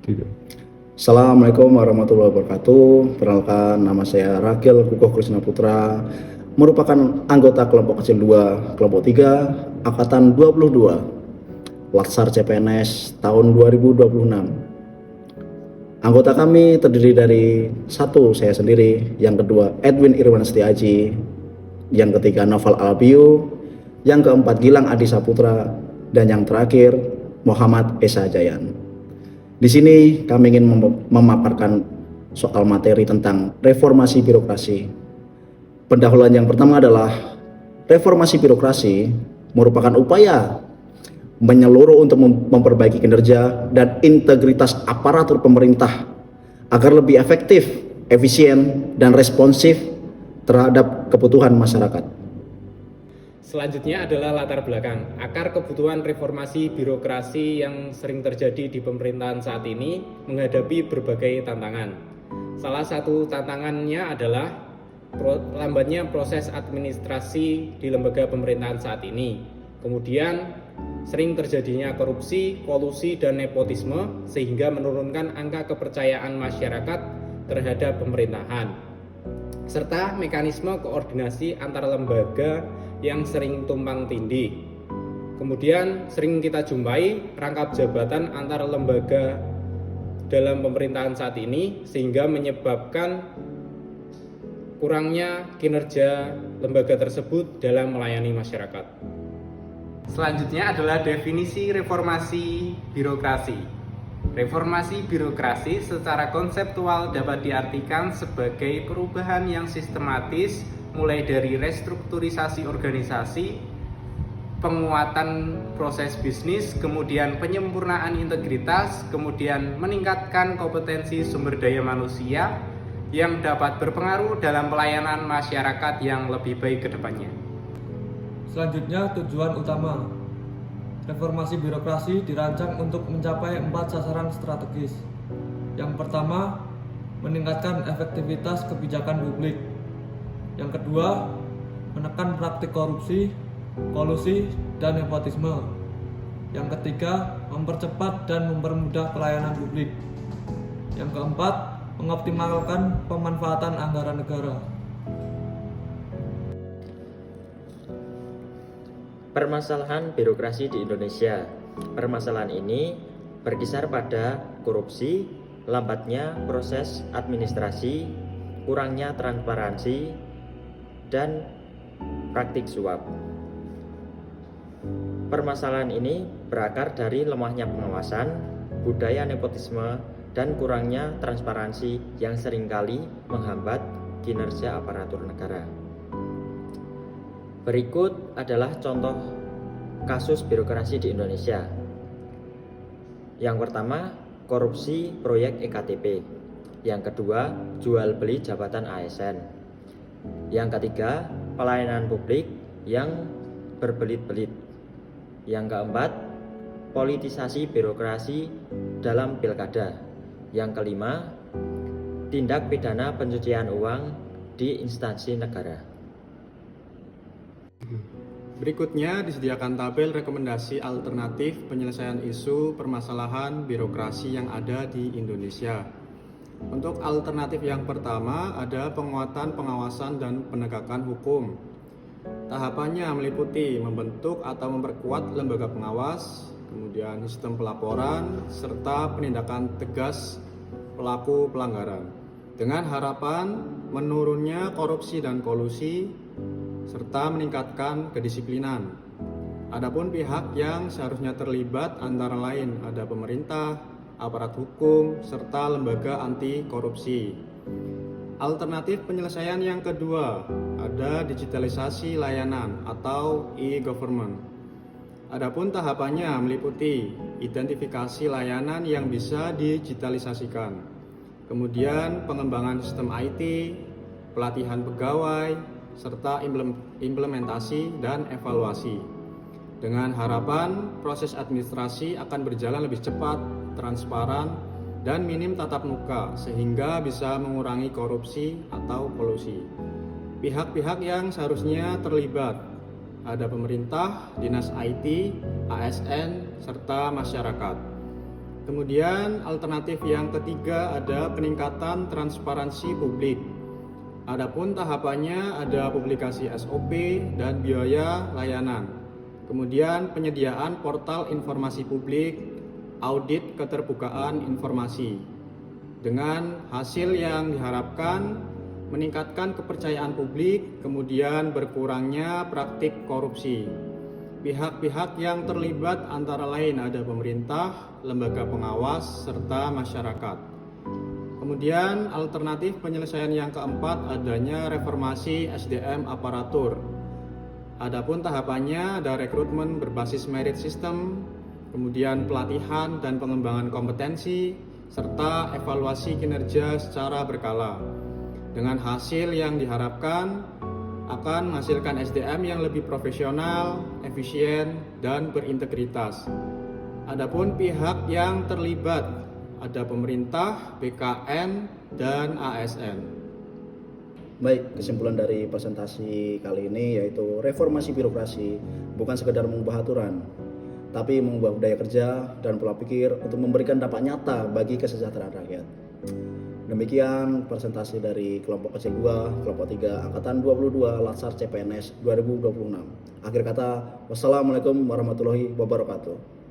Tiga. Assalamualaikum warahmatullahi wabarakatuh. Perkenalkan, nama saya Ragil Kukoh Krishna Putra, merupakan anggota kelompok kecil 2, kelompok 3, angkatan 22, Latsar CPNS tahun 2026. Anggota kami terdiri dari satu, saya sendiri, yang kedua Edwin Irwan Setiaji, yang ketiga Noval Albiu, yang keempat Gilang Adi Saputra, dan yang terakhir Muhammad Esa Jayan. Di sini kami ingin memaparkan soal materi tentang reformasi birokrasi. Pendahuluan yang pertama adalah reformasi birokrasi merupakan upaya menyeluruh untuk memperbaiki kinerja dan integritas aparatur pemerintah agar lebih efektif, efisien, dan responsif terhadap kebutuhan masyarakat. Selanjutnya adalah latar belakang, akar kebutuhan reformasi birokrasi yang sering terjadi di pemerintahan saat ini menghadapi berbagai tantangan. Salah satu tantangannya adalah lambatnya proses administrasi di lembaga pemerintahan saat ini. Kemudian sering terjadinya korupsi, kolusi, dan nepotisme sehingga menurunkan angka kepercayaan masyarakat terhadap pemerintahan, serta mekanisme koordinasi antar lembaga yang sering tumpang tindih. Kemudian sering kita jumpai rangkap jabatan antar lembaga dalam pemerintahan saat ini sehingga menyebabkan kurangnya kinerja lembaga tersebut dalam melayani masyarakat. Selanjutnya adalah definisi reformasi birokrasi. Reformasi birokrasi secara konseptual dapat diartikan sebagai perubahan yang sistematis mulai dari restrukturisasi organisasi, penguatan proses bisnis, kemudian penyempurnaan integritas, kemudian meningkatkan kompetensi sumber daya manusia yang dapat berpengaruh dalam pelayanan masyarakat yang lebih baik ke depannya. Selanjutnya, tujuan utama. Reformasi birokrasi dirancang untuk mencapai 4 sasaran strategis. Yang pertama, meningkatkan efektivitas kebijakan publik. Yang kedua, menekan praktik korupsi, kolusi, dan nepotisme. Yang ketiga, mempercepat dan mempermudah pelayanan publik. Yang keempat, mengoptimalkan pemanfaatan anggaran negara. Permasalahan birokrasi di Indonesia. Permasalahan ini berkisar pada korupsi, lambatnya proses administrasi, kurangnya transparansi, dan praktik suap. Permasalahan ini berakar dari lemahnya pengawasan, budaya nepotisme, dan kurangnya transparansi yang seringkali menghambat kinerja aparatur negara. Berikut adalah contoh kasus birokrasi di Indonesia. Yang pertama, korupsi proyek EKTP. Yang kedua, jual beli jabatan ASN. Yang ketiga, pelayanan publik yang berbelit-belit. Yang keempat, politisasi birokrasi dalam pilkada. Yang kelima, tindak pidana pencucian uang di instansi negara. Berikutnya disediakan tabel rekomendasi alternatif penyelesaian isu permasalahan birokrasi yang ada di Indonesia. Untuk alternatif yang pertama ada penguatan pengawasan dan penegakan hukum. Tahapannya meliputi membentuk atau memperkuat lembaga pengawas, kemudian sistem pelaporan, serta penindakan tegas pelaku pelanggaran. Dengan harapan menurunnya korupsi dan kolusi, serta meningkatkan kedisiplinan. Adapun pihak yang seharusnya terlibat antara lain ada pemerintah, aparat hukum, serta lembaga anti korupsi. Alternatif penyelesaian yang kedua ada digitalisasi layanan atau e-government. Adapun tahapannya meliputi identifikasi layanan yang bisa digitalisasikan, kemudian pengembangan sistem IT, pelatihan pegawai, serta implementasi dan evaluasi. Dengan harapan proses administrasi akan berjalan lebih cepat, transparan, dan minim tatap muka sehingga bisa mengurangi korupsi atau kolusi. Pihak-pihak yang seharusnya terlibat ada pemerintah, dinas IT, ASN, serta masyarakat. Kemudian alternatif yang ketiga ada peningkatan transparansi publik. Adapun tahapannya ada publikasi SOP dan biaya layanan. Kemudian penyediaan portal informasi publik, audit keterbukaan informasi. Dengan hasil yang diharapkan meningkatkan kepercayaan publik, kemudian berkurangnya praktik korupsi. Pihak-pihak yang terlibat antara lain ada pemerintah, lembaga pengawas, serta masyarakat. Kemudian alternatif penyelesaian yang keempat adanya reformasi SDM aparatur. Adapun tahapannya ada rekrutmen berbasis merit system, kemudian pelatihan dan pengembangan kompetensi, serta evaluasi kinerja secara berkala. Dengan hasil yang diharapkan akan menghasilkan SDM yang lebih profesional, efisien, dan berintegritas. Adapun pihak yang terlibat ada pemerintah, BKN, dan ASN. Baik, kesimpulan dari presentasi kali ini yaitu reformasi birokrasi bukan sekedar mengubah aturan, tapi mengubah budaya kerja dan pola pikir untuk memberikan dampak nyata bagi kesejahteraan rakyat. Demikian presentasi dari kelompok kecil 2, kelompok 3, angkatan 22, Latsar CPNS 2026. Akhir kata, wassalamualaikum warahmatullahi wabarakatuh.